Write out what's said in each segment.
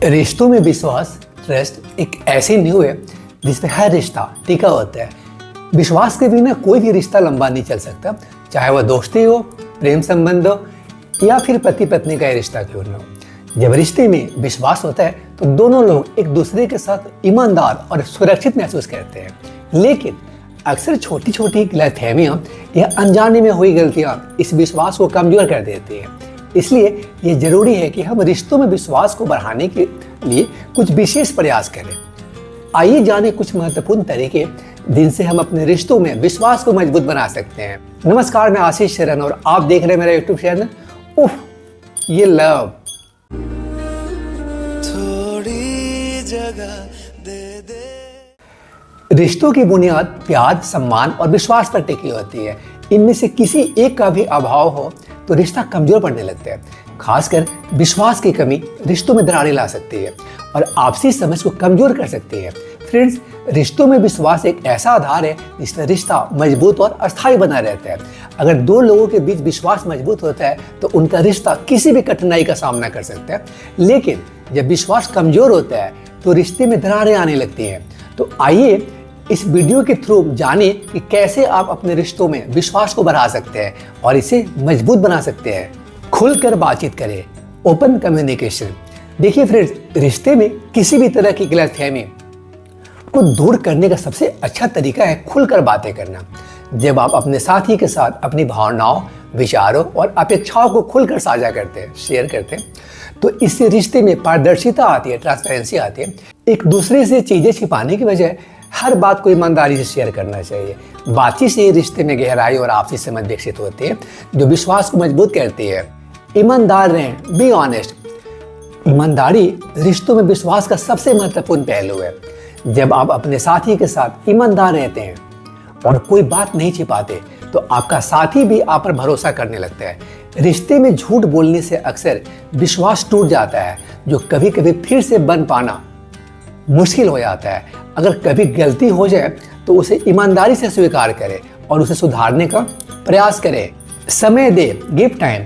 रिश्तों में विश्वास, ट्रस्ट एक ऐसी नींव है जिसपे हर रिश्ता टिका होता है। विश्वास के बिना कोई भी रिश्ता लंबा नहीं चल सकता, चाहे वह दोस्ती हो, प्रेम संबंध हो या फिर पति पत्नी का रिश्ता क्यों न हो। जब रिश्ते में विश्वास होता है तो दोनों लोग एक दूसरे के साथ ईमानदार और सुरक्षित महसूस करते हैं। लेकिन अक्सर छोटी छोटी गलतफहमियां या अनजाने में हुई गलतियां इस विश्वास को कमजोर कर देती हैं। इसलिए ये जरूरी है कि हम रिश्तों में विश्वास को बढ़ाने के लिए कुछ विशेष प्रयास करें। आइए जाने कुछ महत्वपूर्ण तरीके जिनसे हम अपने रिश्तों में विश्वास को मजबूत बना सकते हैं। नमस्कार, मैं आशीष शरण और आप देख रहे हैं मेरा यूट्यूब चैनल उफ ये लव। थोड़ी जगह दे दे। रिश्तों की बुनियाद प्यार, सम्मान और विश्वास पर टिकी होती है। इनमें से किसी एक का भी अभाव हो तो रिश्ता कमजोर पड़ने लगता है। खासकर विश्वास की कमी रिश्तों में दरारें ला सकती है और आपसी समझ को कमजोर कर सकती है। फ्रेंड्स, रिश्तों में विश्वास एक ऐसा आधार है जिसमें रिश्ता मजबूत और अस्थायी बना रहता है। अगर दो लोगों के बीच विश्वास मजबूत होता है तो उनका रिश्ता किसी भी कठिनाई का सामना कर सकता है। लेकिन जब विश्वास कमजोर होता है तो रिश्ते में दरारें आने लगती हैं। तो आइए इस वीडियो के थ्रू जाने कि कैसे आप अपने रिश्तों में विश्वास को बढ़ा सकते हैं और इसे मजबूत बना सकते हैं। खुलकर बातचीत करें, ओपन कम्युनिकेशन। देखिए फ्रेंड्स, रिश्ते में किसी भी तरह की गलतफहमी को दूर करने का सबसे अच्छा तरीका है खुलकर बातें करना। जब आप अपने साथी के साथ अपनी भावनाओं, विचारों और अपेक्षाओं को खुलकर साझा करते हैं, शेयर करते हैं, तो इससे रिश्ते में पारदर्शिता आती है, ट्रांसपेरेंसी आती है। एक दूसरे से चीजें छिपाने की बजाय हर बात को ईमानदारी से शेयर करना चाहिए। बातचीत से रिश्ते में गहराई और आपसी समझ विकसित होती है जो विश्वास को मजबूत करती है। ईमानदार रहें, बी ऑनेस्ट। ईमानदारी रिश्तों में विश्वास का सबसे महत्वपूर्ण पहलू है। जब आप अपने साथी के साथ ईमानदार रहते हैं और कोई बात नहीं छिपाते तो आपका साथी भी आप पर भरोसा करने लगता है। रिश्ते में झूठ बोलने से अक्सर विश्वास टूट जाता है जो कभी कभी फिर से बन पाना मुश्किल हो जाता है। अगर कभी गलती हो जाए तो उसे ईमानदारी से स्वीकार करें और उसे सुधारने का प्रयास करें। समय दे, गिव टाइम।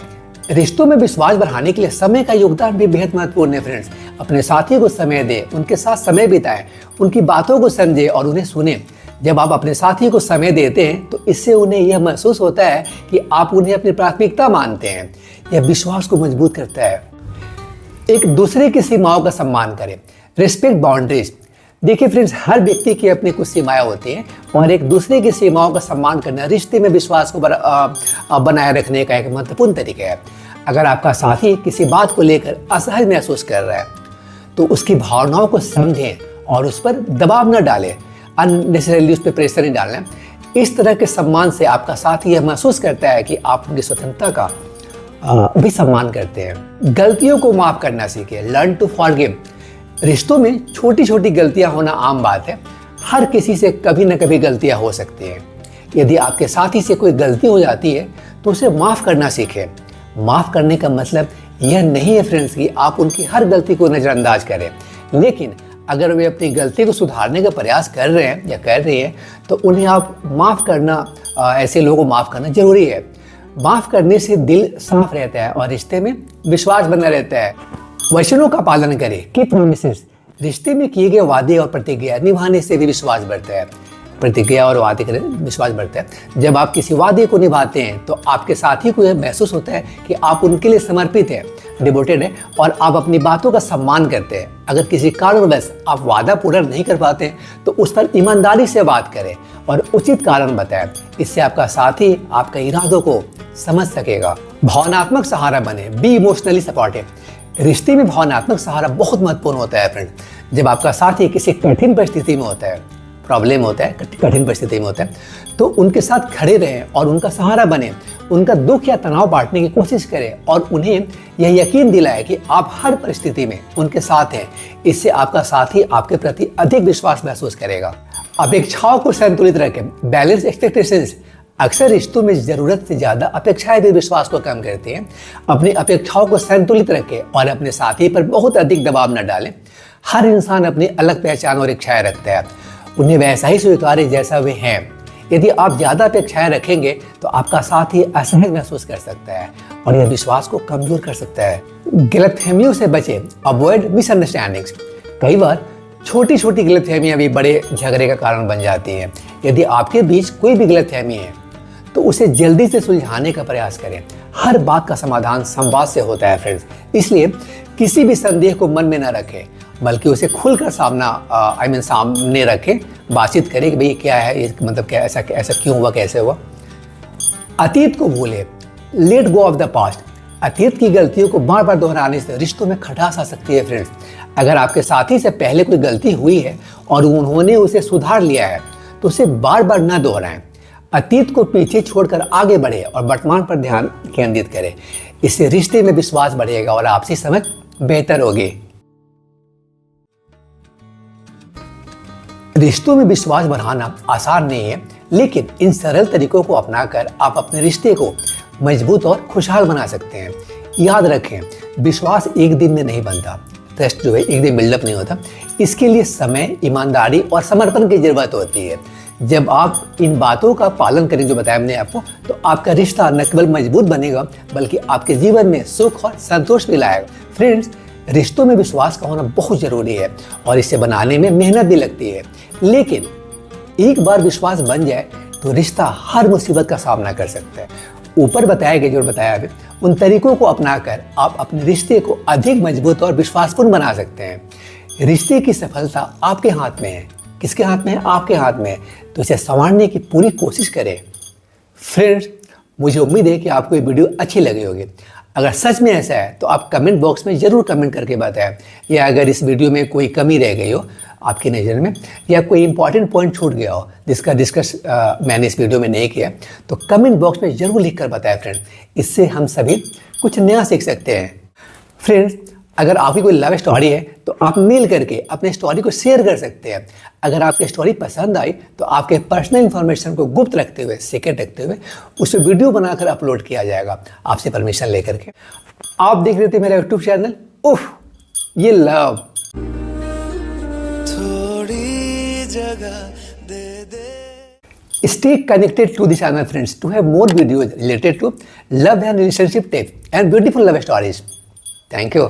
रिश्तों में विश्वास बढ़ाने के लिए समय का योगदान भी बेहद महत्वपूर्ण है। फ्रेंड्स, अपने साथी को समय दें, उनके साथ समय बिताएं, उनकी बातों को समझें और उन्हें सुनें। जब आप अपने साथी को समय देते हैं तो इससे उन्हें यह महसूस होता है कि आप उन्हें अपनी प्राथमिकता मानते हैं। यह विश्वास को मजबूत करता है। एक दूसरे की सीमाओं का सम्मान करें, रिस्पेक्ट बाउंड्रीज। देखिए फ्रेंड्स, हर व्यक्ति की अपनी कुछ सीमाएं होती हैं और एक दूसरे की सीमाओं का सम्मान करना रिश्ते में विश्वास को बनाए रखने का एक महत्वपूर्ण तरीका है। अगर आपका साथी किसी बात को लेकर असहज महसूस कर रहा है तो उसकी भावनाओं को समझें और उस पर दबाव न डालें। अननेसेसरीली उस पर प्रेशर नहीं डालना। इस तरह के सम्मान से आपका साथी यह महसूस करता है कि आप उनकी स्वतंत्रता का भी सम्मान करते हैं। गलतियों को माफ करना सीखें, लर्न टू फॉरगिव। रिश्तों में छोटी छोटी गलतियां होना आम बात है। हर किसी से कभी न कभी गलतियां हो सकती हैं। यदि आपके साथी से कोई गलती हो जाती है तो उसे माफ़ करना सीखें। माफ़ करने का मतलब यह नहीं है फ्रेंड्स कि आप उनकी हर गलती को नज़रअंदाज करें, लेकिन अगर वे अपनी गलती को सुधारने का प्रयास कर रहे हैं या कर रही है तो उन्हें आप माफ़ करना, ऐसे लोगों को माफ़ करना जरूरी है। माफ़ करने से दिल साफ रहता है और रिश्ते में विश्वास बना रहता है। वचनों का पालन करें, कीप प्रोमिसेस। रिश्ते में किए गए वादे और प्रतिज्ञा निभाने से भी विश्वास बढ़ता है। प्रतिज्ञा और वादे करें, विश्वास बढ़ता है। जब आप किसी वादे को निभाते हैं तो आपके साथी को यह महसूस होता है कि आप उनके लिए समर्पित हैं, डिवोटेड हैं और आप अपनी बातों का सम्मान करते हैं। अगर किसी कारणवश आप वादा पूरा नहीं कर पाते तो उस पर ईमानदारी से बात करें और उचित कारण बताएं। इससे आपका साथी आपके इरादों को समझ सकेगा। भावनात्मक सहारा बने, बी इमोशनली सपोर्टिव। रिश्ते में भावनात्मक सहारा बहुत महत्वपूर्ण होता है फ्रेंड। जब आपका साथी किसी कठिन परिस्थिति में होता है, प्रॉब्लम होता है, कठिन परिस्थिति में होता है, तो उनके साथ खड़े रहें और उनका सहारा बने। उनका दुख या तनाव बांटने की कोशिश करें और उन्हें यह यकीन दिलाएं कि आप हर परिस्थिति में उनके साथ हैं। इससे आपका साथी आपके प्रति अधिक विश्वास महसूस करेगा। अपेक्षाओं को संतुलित रखें, बैलेंस एक्सपेक्टेशंस। अक्सर रिश्तों में ज़रूरत से ज़्यादा अपेक्षाएं भी विश्वास को कम करती हैं। अपनी अपेक्षाओं को संतुलित रखें और अपने साथी पर बहुत अधिक दबाव न डालें। हर इंसान अपनी अलग पहचान और इच्छाएं रखता है, उन्हें वैसा ही स्वीकारें जैसा वे हैं। यदि आप ज़्यादा अपेक्षाएं रखेंगे तो आपका साथी असहज महसूस कर सकता है और यह विश्वास को कमजोर कर सकता है। गलतफहमियों से बचें, अवॉइड मिसअंडरस्टैंडिंग्स। कई बार छोटी छोटी गलतफहमियां भी बड़े झगड़े का कारण बन जाती हैं। यदि आपके बीच कोई भी गलतफहमी है तो उसे जल्दी से सुलझाने का प्रयास करें। हर बात का समाधान संवाद से होता है फ्रेंड्स, इसलिए किसी भी संदेह को मन में न रखें, बल्कि उसे खुलकर सामने रखें, बातचीत करें कि भाई क्या है ये, मतलब क्या ऐसा क्यों हुआ, कैसे हुआ। अतीत को भूलें, let go of the past. अतीत की गलतियों को बार बार दोहराने से रिश्तों में खटास आ सकती है फ्रेंड्स। अगर आपके साथी से पहले कोई गलती हुई है और उन्होंने उसे सुधार लिया है तो उसे बार बार न दोहराएं। अतीत को पीछे छोड़कर आगे बढ़े और वर्तमान पर ध्यान केंद्रित करें। इससे रिश्ते में विश्वास बढ़ेगा और आपसी समझ बेहतर होगी। रिश्तों में विश्वास बढ़ाना आसान नहीं है, लेकिन इन सरल तरीकों को अपनाकर आप अपने रिश्ते को मजबूत और खुशहाल बना सकते हैं। याद रखें, विश्वास एक दिन में नहीं बनता। ट्रस्ट जो है एक दिन बिल्डअप नहीं होता। इसके लिए समय, ईमानदारी और समर्पण की जरूरत होती है। जब आप इन बातों का पालन करें जो बताया हमने आपको, तो आपका रिश्ता न केवल मजबूत बनेगा बल्कि आपके जीवन में सुख और संतोष भी लाएगा। फ्रेंड्स, रिश्तों में विश्वास का होना बहुत जरूरी है और इसे बनाने में मेहनत भी लगती है, लेकिन एक बार विश्वास बन जाए तो रिश्ता हर मुसीबत का सामना कर सकता है। ऊपर बताए गए जो बताया अभी, उन तरीकों को अपनाकर आप अपने रिश्ते को अधिक मजबूत और विश्वासपूर्ण बना सकते हैं। रिश्ते की सफलता आपके हाथ में है। किसके हाथ में है? आपके हाथ में है। तो इसे संवारने की पूरी कोशिश करें। फ्रेंड्स, मुझे उम्मीद है कि आपको ये वीडियो अच्छी लगी होगी। अगर सच में ऐसा है तो आप कमेंट बॉक्स में ज़रूर कमेंट करके बताएं, या अगर इस वीडियो में कोई कमी रह गई हो आपकी नज़र में, या कोई इंपॉर्टेंट पॉइंट छूट गया हो जिसका डिस्कस मैंने इस वीडियो में नहीं किया, तो कमेंट बॉक्स में ज़रूर लिख कर बताएं फ्रेंड्स। इससे हम सभी कुछ नया सीख सकते हैं। फ्रेंड्स, अगर आपकी कोई लव स्टोरी है तो आप मेल करके अपने स्टोरी को शेयर कर सकते हैं। अगर आपकी स्टोरी पसंद आई तो आपके पर्सनल इन्फॉर्मेशन को गुप्त रखते हुए, सीक्रेट रखते हुए, उसे वीडियो बनाकर अपलोड किया जाएगा आपसे परमिशन लेकर के। आप देख रहे थे मेरा यूट्यूब चैनल उफ ये लव। थोड़ी जगह दे दे। Stay connected to this channel friends to have more videos related to love and relationship tips and beautiful love stories. Thank you.